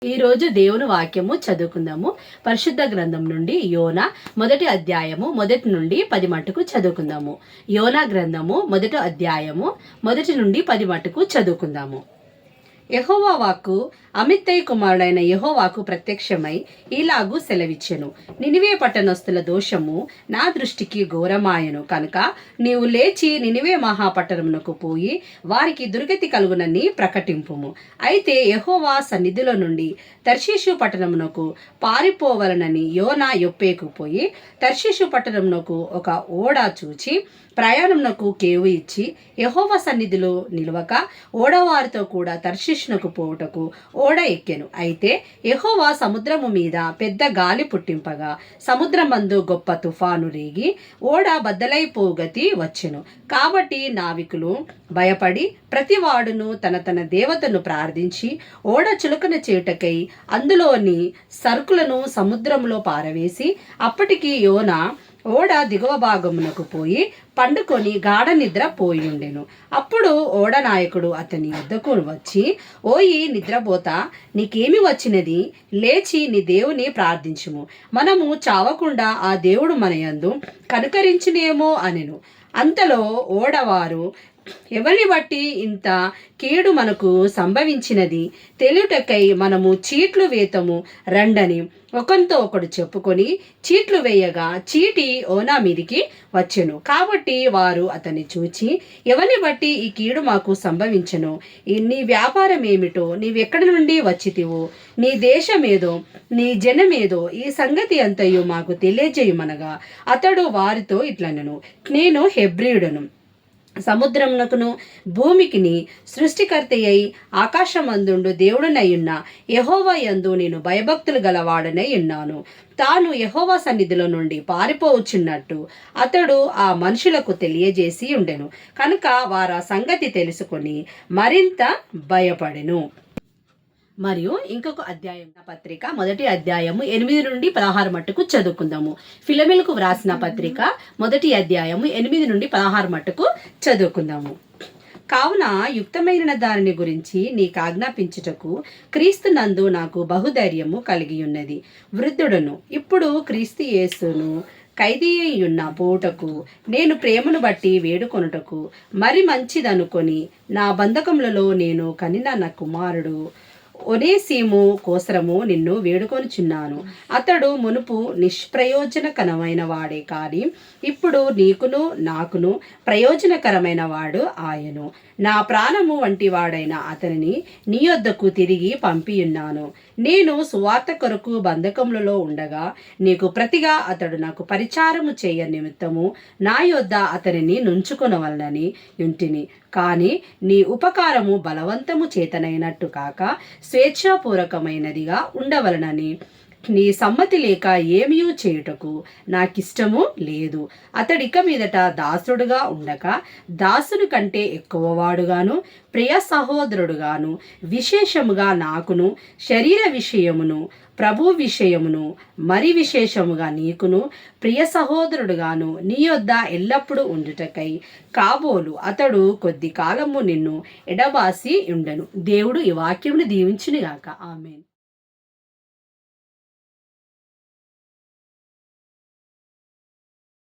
ఈరోజు దేవుని వాక్యము చదువుకుందాము. పరిశుద్ధ గ్రంథం నుండి యోనా మొదటి అధ్యాయము 1 నుండి 10 మట్టుకు చదువుకుందాము. యోనా గ్రంథము మొదటి అధ్యాయము 1 నుండి 10 మట్టుకు చదువుకుందాము. యెహోవా వాక్కు అమిత్తయి కుమారుడైన యెహోవాకు ప్రత్యక్షమై ఇలాగూ సెలవిచ్చెను. నినివే పట్టణస్థుల దోషము నా దృష్టికి ఘోరమాయను కనుక నీవు లేచి నినివే మహాపట్టణమునకు పోయి వారికి దుర్గతి కలుగునని ప్రకటింపుము. అయితే యెహోవా సన్నిధిలో నుండి తర్షీషు పట్టణమునకు పారిపోవలనని యోనా యొప్పేకు పోయి తర్షీషు పట్టణమునకు ఒక ఓడ చూచి ప్రయాణమునకు కేవు ఇచ్చి యెహోవా సన్నిధిలో నిలవక ఓడవారితో కూడా తర్షీషునకు పోవుటకు ఓడ ఎక్కెను. అయితే యెహోవా సముద్రము మీద పెద్ద గాలి పుట్టింపగా సముద్రమందు గొప్ప తుఫాను రేగి ఓడ బద్దలైపోగతి వచ్చెను. కాబట్టి నావికులు భయపడి ప్రతివాడును తన తన దేవతను ప్రార్థించి ఓడ చులకన చేయుటకై అందులోని సరుకులను సముద్రంలో పారవేసి అప్పటికి యోనా ఓడ దిగువ భాగమునకు పోయి పండుకొని గాఢ నిద్ర పోయిండెను. అప్పుడు ఓడ నాయకుడు అతని వద్దకు వచ్చి, ఓయి నిద్రపోతా, నీకేమి వచ్చినది? లేచి నీ దేవుని ప్రార్థించుము, మనము చావకుండా ఆ దేవుడు మన యందు కనుకరించునేమో అనెను. అంతలో ఓడవారు, ఎవరిని బట్టి ఇంత కీడు మనకు సంభవించినది తెలియుటకై మనము చీట్లు వేతము రండని ఒకరితో ఒకడు చెప్పుకొని చీట్లు వేయగా చీటి ఓనా మీదికి వచ్చెను. కాబట్టి వారు అతన్ని చూచి, ఎవరిని బట్టి ఈ కీడు మాకు సంభవించెను? నీ వ్యాపారం ఏమిటో, నీవెక్కడి నుండి వచ్చితివో, నీ దేశమేదో, నీ జనమేదో, ఈ సంగతి అంతయు మాకు తెలియజేయమనగా అతడు వారితో ఇట్లనెను, నేను హెబ్రీయుడను, సముద్రమునకును భూమికిని సృష్టికర్త అయి ఆకాశమందుండు దేవుడనయ్యున్న యెహోవా యందు నేను భయభక్తులు గలవాడనై ఉన్నాను. తాను యెహోవా సన్నిధిలో నుండి పారిపోవచ్చున్నట్టు అతడు ఆ మనుషులకు తెలియజేసి ఉండెను. కనుక వారు ఆ సంగతి తెలుసుకొని మరింత భయపడెను. మరియు ఇంకొక అధ్యాయం పత్రిక మొదటి అధ్యాయము 8 నుండి 16 మట్టుకు చదువుకుందాము. ఫిలమెలకు వ్రాసిన పత్రిక మొదటి అధ్యాయము 8 నుండి 16 మట్టుకు చదువుకుందాము. కావున యుక్తమైన దానిని గురించి నీకు ఆజ్ఞాపించుటకు క్రీస్తు నందు నాకు బహుధైర్యము కలిగి ఉన్నది. వృద్ధుడను ఇప్పుడు క్రీస్తు యేసును ఖైదీ అయ్యున్న పోవుటకు నేను ప్రేమను బట్టి వేడుకొనుటకు మరి మంచిదనుకొని నా బంధకములలో నేను కనిన నా కుమారుడు ఒనేసిము కోసరము నిన్ను వేడుకొనుచున్నాను. అతడు మునుపు నిష్ప్రయోజనకరమైన వాడే కానీ ఇప్పుడు నీకును నాకును ప్రయోజనకరమైన వాడు ఆయను. నా ప్రాణము వంటి వాడైన అతనిని నీ యొద్దకు తిరిగి పంపియున్నాను. నేను సువార్త కొరకు బంధకములలో ఉండగా నీకు ప్రతిగా అతడు నాకు పరిచారము చేయ నిమిత్తము నా యొద్ద అతనిని నుంచుకొనవలనని యుంటిని. కానీ నీ ఉపకారము బలవంతము చేతనైనట్టు కాక స్వేచ్ఛాపూర్వకమైనదిగా ఉండవలనని నీ సమ్మతి లేక ఏమీ చేయుటకు నాకిష్టము లేదు. అతడిక మీదట దాసుడుగా ఉండక దాసుని కంటే ఎక్కువవాడుగాను ప్రియ సహోదరుడుగాను విశేషముగా నాకును శరీర విషయమును ప్రభు విషయమును మరి విశేషముగా నీకును ప్రియ సహోదరుడుగాను నీ యొద్ద ఎల్లప్పుడూ ఉండుటకై కాబోలు అతడు కొద్ది కాలము నిన్ను ఎడబాసి ఉండెను. దేవుడు ఈ వాక్యమును దీవించునుగాక. ఆమేన్.